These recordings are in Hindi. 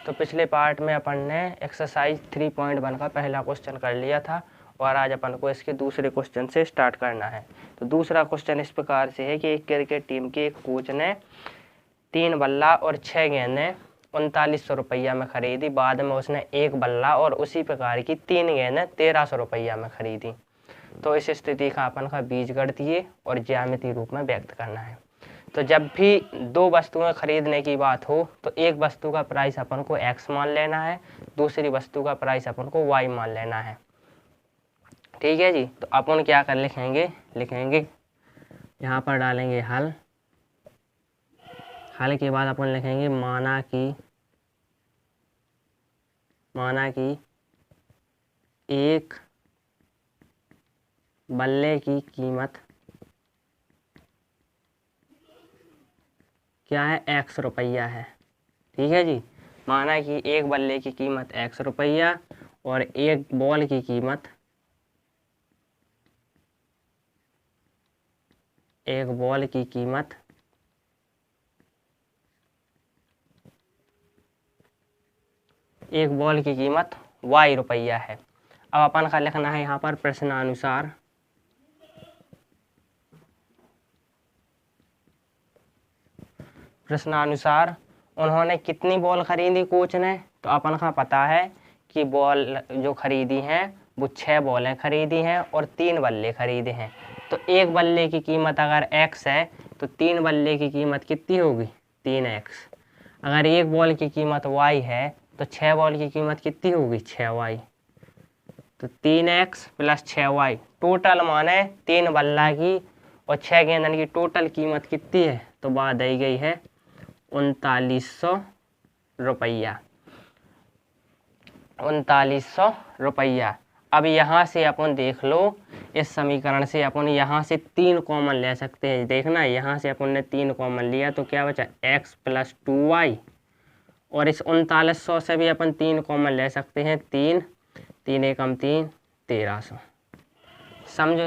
तो पिछले पार्ट में अपन ने एक्सरसाइज 3.1 का पहला क्वेश्चन कर लिया था और आज अपन को इसके दूसरे क्वेश्चन से स्टार्ट करना है। तो दूसरा क्वेश्चन इस प्रकार से है कि एक क्रिकेट टीम के एक कोच ने 3 बल्ला और 6 गेंदें 3900 रुपया में खरीदी। बाद में उसने 1 बल्ला और उसी प्रकार की 3 गेंदें 1300 रुपया में खरीदी। तो इस स्थिति का अपन का बीजगणितीय और ज्यामितीय रूप में व्यक्त करना है। तो जब भी दो वस्तुएं खरीदने की बात हो तो एक वस्तु का प्राइस अपन को x मान लेना है, दूसरी वस्तु का प्राइस अपन को y मान लेना है। ठीक है जी। तो अपन क्या कर लिखेंगे यहाँ पर डालेंगे हल के बाद अपन लिखेंगे माना कि एक बल्ले की कीमत क्या है, x रुपया है। ठीक है जी। माना कि एक बल्ले की कीमत x रुपया और एक बॉल की कीमत y रुपया है। अब अपन का लिखना है यहाँ पर प्रश्नानुसार उन्होंने कितनी बॉल खरीदी कोच ने। तो अपन का पता है कि बॉल जो खरीदी हैं वो 6 बॉलें खरीदी हैं और 3 बल्ले खरीदे हैं। तो एक बल्ले की कीमत अगर x है तो 3 बल्ले की कीमत कितनी होगी, 3x। अगर एक बॉल की कीमत y है तो 6 बॉल की कीमत कितनी होगी, 6y। तो 3x प्लस 6y टोटल माने 3 बल्ला की और 6 गेंदन की टोटल कीमत कितनी है, तो बात दी गई है 3900 रुपया। अब यहाँ से अपन देख लो, इस समीकरण से अपन यहाँ से 3 कॉमन ले सकते हैं। देखना यहाँ से अपन ने 3 कॉमन लिया तो क्या बचा, x प्लस 2y। और इस 3900 से भी अपन 3 कॉमन ले सकते हैं, 3 एकम 3 1300।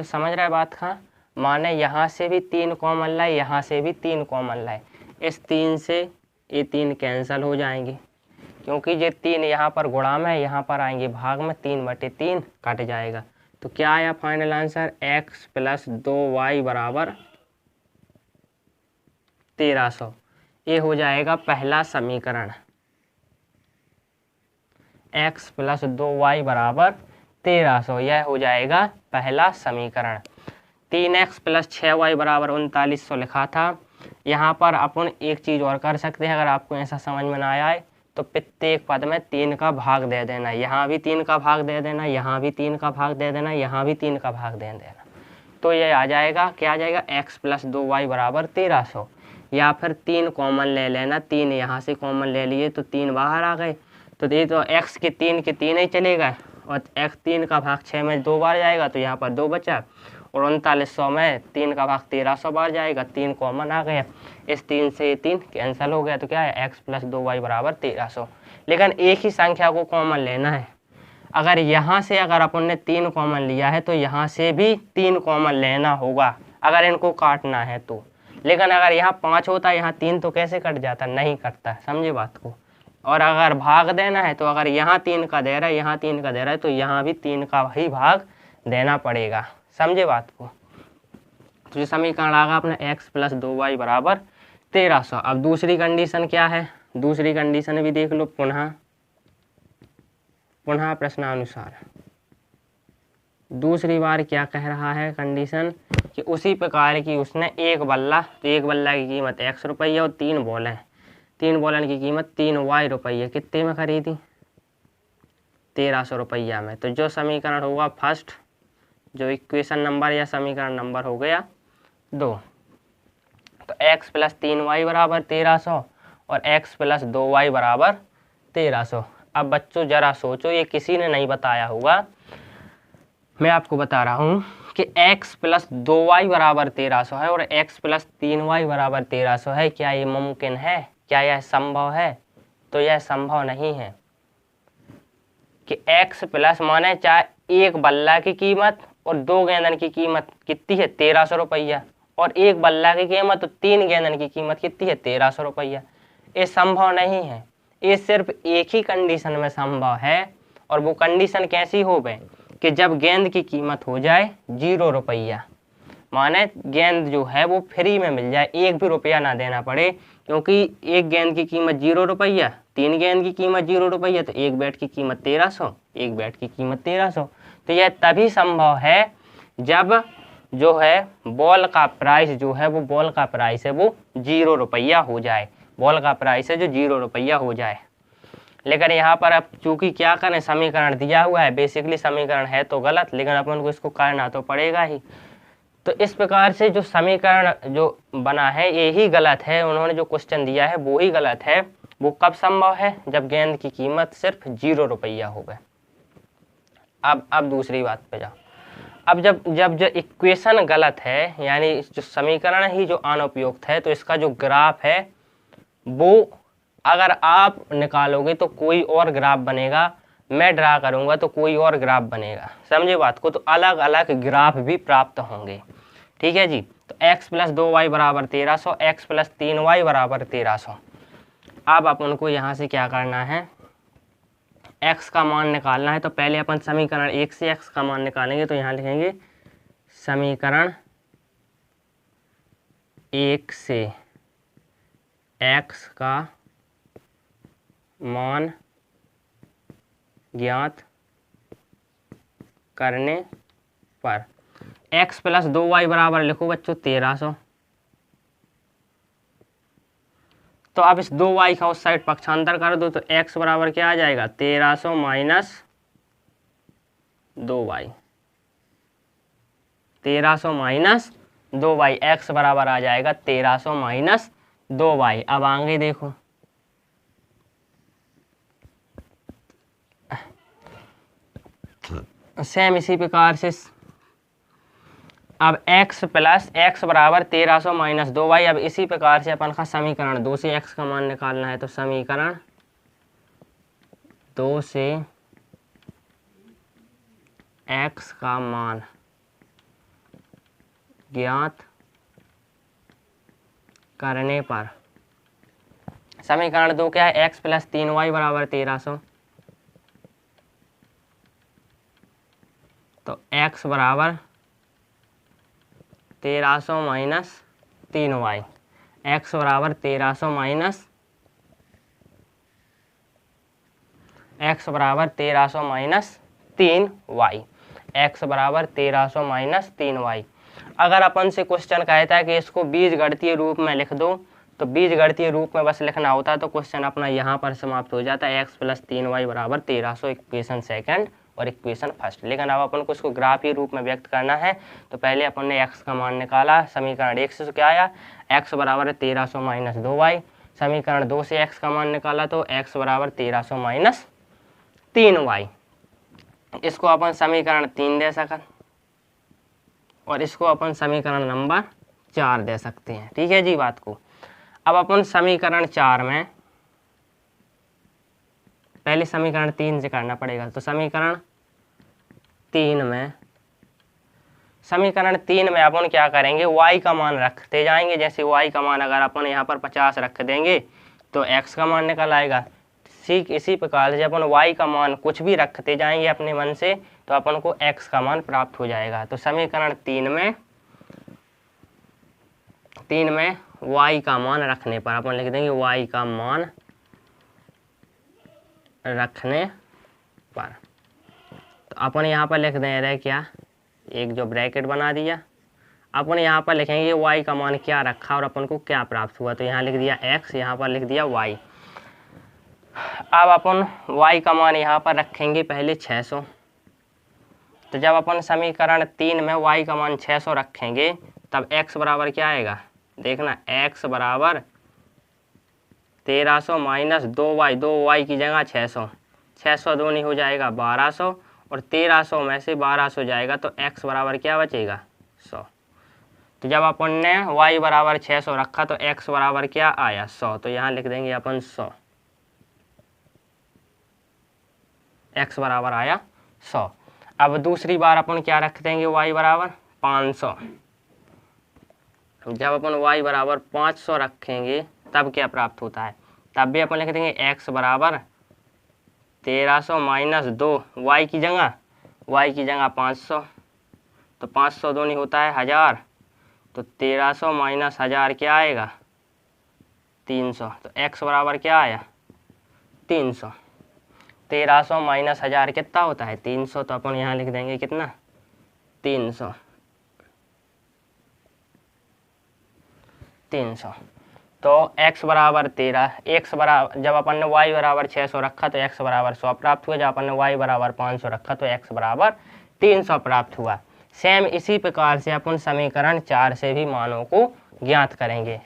समझ रहे बात का माने यहाँ से भी 3 कॉमन लाए, यहाँ से भी 3 कॉमन लाए। इस 3 से ये 3 कैंसिल हो जाएंगे क्योंकि ये 3 यहाँ पर गुणा में है, यहाँ पर आएंगे भाग में, 3/3 कट जाएगा। तो क्या आया final answer, x plus 2y बराबर 1300। ये हो जाएगा पहला समीकरण, x प्लस 2y बराबर 1300। यह हो जाएगा पहला समीकरण। 3x प्लस 6y बराबर 3900 लिखा था। यहाँ पर अपन एक चीज़ और कर सकते हैं, अगर आपको ऐसा समझ में ना आए तो प्रत्येक पद में 3 का भाग दे देना। यहाँ भी 3 का भाग दे देना, यहाँ भी 3 का भाग दे देना, यहाँ भी 3 का भाग दे देना। तो ये आ जाएगा, क्या आ जाएगा, x प्लस 2y बराबर 1300। या फिर 3 कॉमन ले लेना, 3 यहाँ से कॉमन ले लिए तो 3 बाहर आ गए। तो ये तो x के 3 ही चलेगा और x 3 का भाग 6 में 2 बार जाएगा तो यहाँ पर 2 बचा और 3900 में 3 का भाग 1300 बार जाएगा, 3 कॉमन आ गया। इस 3 से 3 कैंसिल हो गया तो क्या है, x प्लस 2y बराबर 1300। लेकिन एक ही संख्या को कॉमन लेना है। अगर यहाँ से अगर अपन ने 3 कॉमन लिया है तो यहाँ से भी 3 कॉमन लेना होगा अगर इनको काटना है तो। लेकिन अगर यहाँ 5 होता, यहाँ 3 तो कैसे कट जाता, नहीं कटता। समझे बात को। और अगर भाग देना है तो अगर यहाँ 3 का दे रहा है, यहाँ 3 का दे रहा है तो यहाँ भी 3 का ही भाग देना पड़ेगा। समझे बात को। तो ये समीकरण आ गया अपना x प्लस 2y बराबर 1300। अब दूसरी कंडीशन क्या है, दूसरी कंडीशन भी देख लो पुनः प्रश्नानुसार। दूसरी बार क्या कह रहा है कंडीशन कि उसी प्रकार की उसने एक बल्ला, तो एक बल्ला की कीमत x रुपया और 3 बॉलें, 3 बॉलन की कीमत 3y रुपये कितने में खरीदी, 1300 रुपया में। तो जो समीकरण होगा फर्स्ट, जो इक्वेशन नंबर या समीकरण नंबर हो गया 2। तो x प्लस 3y बराबर 1300 और x प्लस 2y बराबर 1300। अब बच्चों जरा सोचो, ये किसी ने नहीं बताया होगा, मैं आपको बता रहा हूँ कि x प्लस 2y बराबर 1300 है और x प्लस 3y बराबर 1300 है। क्या ये मुमकिन है, क्या यह संभव है? तो यह संभव नहीं है कि x प्लस माने चाहे एक बल्ला की कीमत और 2 गेंदन की कीमत कितनी है, 1300 रुपया, और एक बल्ला की कीमत तो 3 गेंदन की कीमत कितनी है, 1300 रुपया। ये संभव नहीं है। ये सिर्फ एक ही कंडीशन में संभव है, और वो कंडीशन कैसी हो गए कि जब गेंद की कीमत हो जाए 0 रुपया, माने गेंद जो है वो फ्री में मिल जाए, 1 भी रुपया ना देना पड़े, क्योंकि एक गेंद की कीमत 0 रुपया, 3 गेंद की कीमत 0 रुपया, तो एक बैट की कीमत 1300, एक बैट की कीमत 1300। तो यह तभी संभव है जब जो है बॉल का प्राइस जो है वो बॉल का प्राइस है वो 0 रुपया हो जाए, बॉल का प्राइस है जो 0 रुपया हो जाए। लेकिन यहाँ पर अब चूंकि क्या करें, समीकरण दिया हुआ है, बेसिकली समीकरण है तो गलत, लेकिन अपन को इसको करना तो पड़ेगा ही। तो इस प्रकार से जो समीकरण जो बना है यही गलत है, उन्होंने जो क्वेश्चन दिया है वो ही गलत है। वो कब संभव है, जब गेंद की कीमत सिर्फ 0 रुपया हो गए। अब दूसरी बात पे जाओ। अब जब जो इक्वेशन गलत है, यानी जो समीकरण ही जो अनुपयुक्त है, तो इसका जो ग्राफ है वो अगर आप निकालोगे तो कोई और ग्राफ बनेगा, मैं ड्रा करूंगा तो कोई और ग्राफ बनेगा, समझे बात को। तो अलग अलग ग्राफ भी प्राप्त होंगे, ठीक है जी। तो x + 2y = 1300, x + 3y = 1300। अब अपन को यहाँ से क्या करना है, x का मान निकालना है। तो पहले अपन समीकरण 1 से x का मान निकालेंगे, तो यहाँ लिखेंगे समीकरण 1 से x का मान ज्ञात करने पर x + 2y बराबर लिखो बच्चों 1300। तो अब इस 2y का उस साइड पक्षांतर कर दो, तो x बराबर क्या आ जाएगा 1300 - 2y, 1300 - 2y, x बराबर आ जाएगा 1300 - 2y। अब आगे देखो, सेम इसी प्रकार से अब x बराबर 1300 - 2y। अब इसी प्रकार से अपन का समीकरण 2 से x का मान निकालना है। तो समीकरण 2 से x का मान ज्ञात करने पर, समीकरण 2 क्या है, x + 3y = 1300। तो x बराबर 1300 - 3y, x बराबर 1300 x बराबर 1300 - 3y, x बराबर 1300 - 3y। अगर अपन से क्वेश्चन कहता है कि इसको बीजगणितीय रूप में लिख दो, तो बीजगणितीय रूप में बस लिखना होता है, तो क्वेश्चन अपना यहाँ पर समाप्त हो जाता है। x + 3y = 1300 इक्वेशन सेकंड और इक्वेशन फर्स्ट। लेकिन अब अपन को इसको ग्राफीय रूप में व्यक्त करना है, तो पहले अपन ने x का मान निकाला, समीकरण 1 से क्या आया, x बराबर 1300 - 2y। समीकरण 2 से x का मान निकाला, तो x बराबर 1300 - 3y। इसको अपन समीकरण 3 दे सकते, और इसको अपन समीकरण नंबर 4 दे सकते हैं, ठीक है जी बात को। अब अपन समीकरण 4 में, पहले समीकरण 3 से करना पड़ेगा। तो समीकरण 3 में अपन क्या करेंगे, y का मान रखते जाएंगे। जैसे y का मान अगर अपन यहाँ पर 50 रख देंगे तो x का मान निकल आएगा। ठीक इसी प्रकार से अपन y का मान कुछ भी रखते जाएंगे अपने मन से, तो अपन को x का मान प्राप्त हो जाएगा। तो समीकरण 3 में y का मान रखने पर अपन लिख देंगे y का मान रखने पर। तो अपन यहाँ पर लिख दे रहे क्या, एक जो ब्रैकेट बना दिया, अपन यहाँ पर लिखेंगे y का मान क्या रखा और अपन को क्या प्राप्त हुआ। तो यहाँ लिख दिया x, यहाँ पर लिख दिया y। अब अपन y का मान यहाँ पर रखेंगे पहले 600। तो जब अपन समीकरण 3 में y का मान 600 रखेंगे, तब x बराबर क्या आएगा, देखना x बराबर 1300 - 2y, 2y की जगह 600, 600 दूनी हो जाएगा 1200, और 1300 में से 1200 जाएगा, तो x बराबर क्या बचेगा 100। तो जब अपन ने y बराबर 600 रखा, तो x बराबर क्या आया 100। तो यहाँ लिख देंगे अपन 100, x बराबर आया 100। अब दूसरी बार अपन क्या रख देंगे, y बराबर 500। जब अपन y बराबर 500 रखेंगे, तब क्या प्राप्त होता है, तब भी अपन लिख देंगे x बराबर 1300 माइनस 2, y की जगह 500, तो 500 दूनी होता है 1000, तो 1300 माइनस 1000 क्या आएगा 300। तो x बराबर क्या आया 300। 1300 माइनस 1000 कितना होता है 300, तो अपन यहाँ लिख देंगे कितना 300। तो x बराबर 13, x बराबर जब अपन ने y बराबर 600 रखा तो x बराबर 100 प्राप्त हुआ, जब अपन ने y बराबर 500 रखा तो x बराबर 300 प्राप्त हुआ। सेम इसी प्रकार से अपन समीकरण 4 से भी मानों को ज्ञात करेंगे।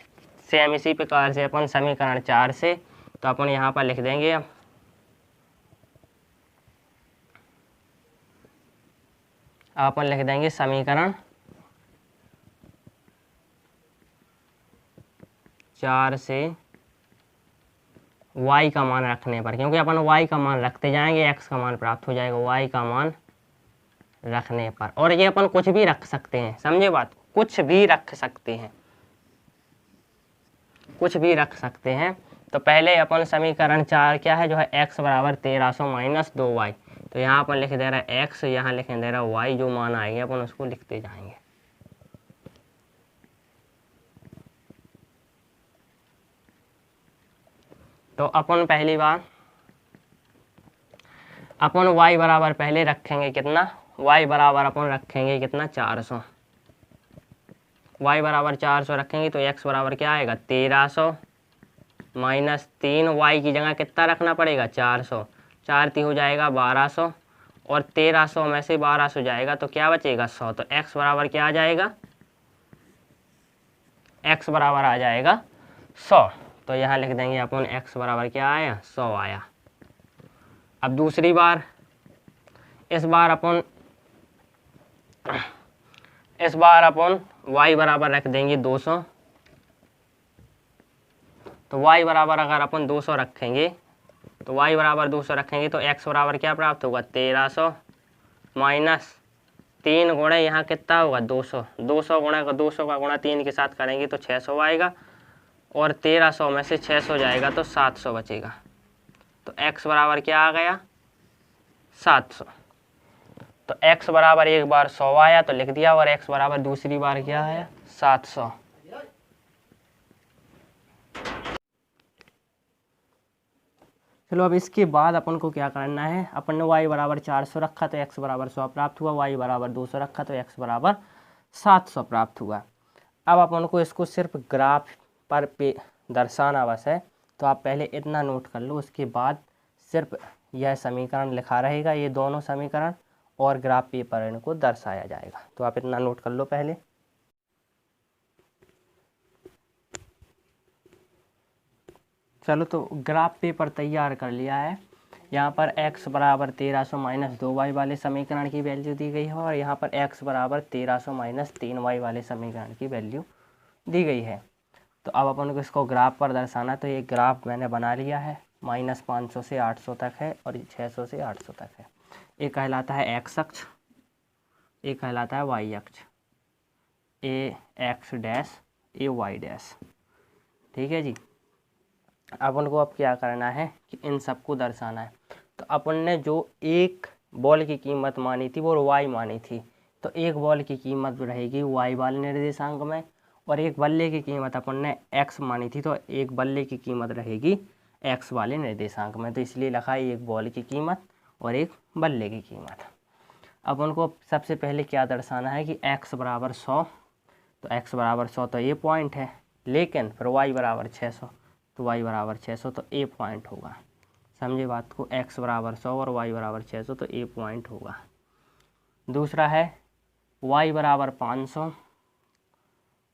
सेम इसी प्रकार से अपन समीकरण 4 से, तो अपन यहाँ पर लिख देंगे अपन लिख देंगे समीकरण 4 से y का मान रखने पर, क्योंकि अपन y का मान रखते जाएंगे x का मान प्राप्त हो जाएगा y का मान रखने पर। और ये अपन कुछ भी रख सकते हैं, समझे बात, कुछ भी रख सकते हैं, कुछ भी रख सकते हैं। तो पहले अपन समीकरण 4 क्या है जो है x बराबर 1300 माइनस 2y, तो यहाँ अपन लिख दे रहा है x, यहाँ लिख दे रहा है y, जो मान आएंगे अपन उसको लिखते जाएंगे। तो अपन पहली बार अपन y बराबर पहले रखेंगे कितना, y बराबर अपन रखेंगे कितना 400, y बराबर 400 रखेंगे तो x बराबर क्या आएगा 1300 माइनस 3, y की जगह कितना रखना पड़ेगा 400, 4 ती हो जाएगा 1200, और 1300 में से 1200 जाएगा तो क्या बचेगा 100, तो x बराबर क्या आ जाएगा, x बराबर आ जाएगा 100। तो यहाँ लिख देंगे अपन x बराबर क्या आया 100 आया। अब दूसरी बार, इस बार अपन y बराबर रख देंगे 200, तो y बराबर अगर अपन 200 रखेंगे तो y बराबर 200 रखेंगे तो x बराबर क्या प्राप्त होगा 1300 माइनस 3 गुणे यहाँ कितना होगा 200, 200 गुणा का 200 का गुणा 3 के साथ करेंगे तो 600 आएगा, और 1300 में से 600 जाएगा तो 700 बचेगा। तो x बराबर क्या आ गया 700। तो x बराबर एक बार 100 आया तो लिख दिया, और x बराबर दूसरी बार क्या आया 700। चलो अब इसके बाद अपन को क्या करना है, अपन ने y बराबर 400 रखा तो x बराबर 100 प्राप्त हुआ, y बराबर 200 रखा तो x बराबर 700 प्राप्त हुआ। अब अपन को इसको सिर्फ ग्राफ पर पे दर्शाना बस है, तो आप पहले इतना नोट कर लो, उसके बाद सिर्फ यह समीकरण लिखा रहेगा, ये दोनों समीकरण, और ग्राफ पेपर इनको दर्शाया जाएगा। तो आप इतना नोट कर लो पहले। चलो तो ग्राफ पेपर तैयार कर लिया है। यहाँ पर x बराबर 1300 माइनस 2y वाले समीकरण की वैल्यू दी गई है, और यहाँ पर x बराबर 1300 माइनस 3y वाले समीकरण की वैल्यू दी गई है। तो अब अपन को इसको ग्राफ पर दर्शाना, तो ये ग्राफ मैंने बना लिया है। -500 से 800 तक है और 600 से 800 तक है। ये कहलाता है x अक्ष, ये कहलाता है y अक्ष, ए एक्स डैश ए वाई डैश। ठीक है जी। अपन को अब क्या करना है कि इन सबको दर्शाना है। तो अपन ने जो एक बॉल की कीमत मानी थी वो y मानी थी, तो एक बॉल की कीमत रहेगी y वाले निर्देशांक में, और एक बल्ले की कीमत अपन ने x मानी थी तो एक बल्ले की कीमत रहेगी x वाले निर्देशांक में। तो इसलिए लिखा है एक बॉल की कीमत और एक बल्ले की कीमत। अपन को सबसे पहले क्या दर्शाना है कि x बराबर 100, तो x बराबर 100 तो ये पॉइंट है, लेकिन फिर y बराबर 600, तो y बराबर 600 तो ए पॉइंट होगा। समझे बात को, x बराबर 100 और y बराबर 600 तो ए पॉइंट होगा। दूसरा है y बराबर 500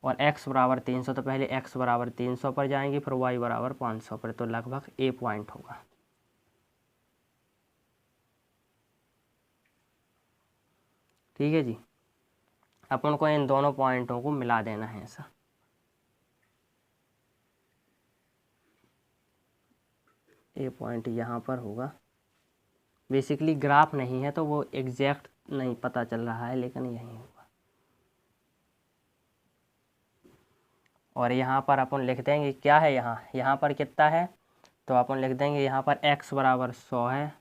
और x बराबर 300, तो पहले x बराबर 300 पर जाएंगे फिर y बराबर 500 पर, तो लगभग ए पॉइंट होगा। ठीक है जी। अपन को इन दोनों पॉइंटों को मिला देना है ऐसा। ए पॉइंट यहाँ पर होगा। बेसिकली ग्राफ नहीं है तो वो एग्जैक्ट नहीं पता चल रहा है, लेकिन यही होगा। और यहाँ पर अपन लिख देंगे क्या है, यहाँ पर कितना है तो अपन लिख देंगे यहाँ पर x बराबर 100 है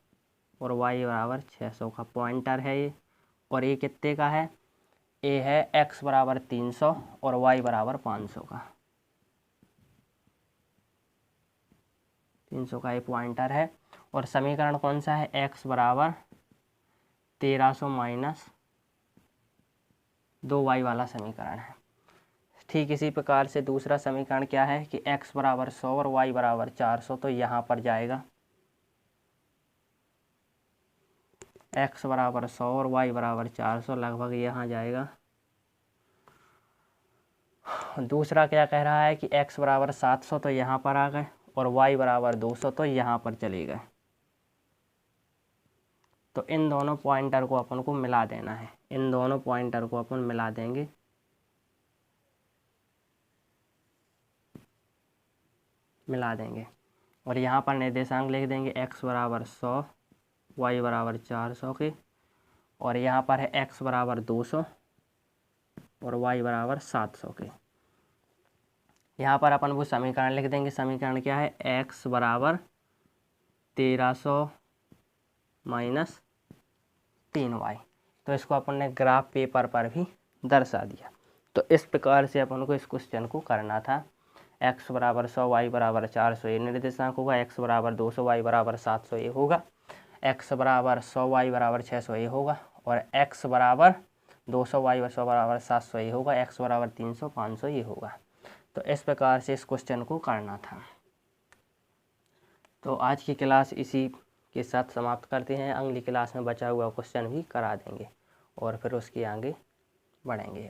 और y बराबर 600 का पॉइंटर है ये, और ये कितने का है, ए है x बराबर 300 और y बराबर 500 का, 300 का ये पॉइंटर है। और समीकरण कौन सा है, x बराबर 1300 माइनस 2y वाला समीकरण है। ठीक इसी प्रकार से दूसरा समीकरण क्या है कि x बराबर 100 और y बराबर 400, तो यहाँ पर जाएगा x बराबर 100 और y बराबर 400 लगभग यहाँ जाएगा। दूसरा क्या कह रहा है कि x बराबर 700 तो यहाँ पर आ गए और y बराबर 200 तो यहाँ पर चले गए। तो इन दोनों पॉइंटर को अपन को मिला देना है, इन दोनों पॉइंटर को अपन मिला देंगे। और यहाँ पर निर्देशांक लिख देंगे x बराबर 100, y बराबर 400 के, और यहाँ पर है x बराबर 200 और y बराबर 700 के। यहाँ पर अपन वो समीकरण लिख देंगे। समीकरण क्या है, x बराबर 1300 माइनस 3y। तो इसको अपन ने ग्राफ पेपर पर भी दर्शा दिया। तो इस प्रकार से अपन को इस क्वेश्चन को करना था। x बराबर 100, y बराबर 400 ये निर्देशांक होगा, x बराबर 200, y बराबर 700 ये होगा, x बराबर 100, y बराबर 600 ये होगा, और x बराबर 200, y बराबर 700 ये होगा, x बराबर 300, 500 ये होगा। तो इस प्रकार से इस क्वेश्चन को करना था। तो आज की क्लास इसी के साथ समाप्त करते हैं। अगली क्लास में बचा हुआ क्वेश्चन भी करा देंगे और फिर उसके आगे बढ़ेंगे।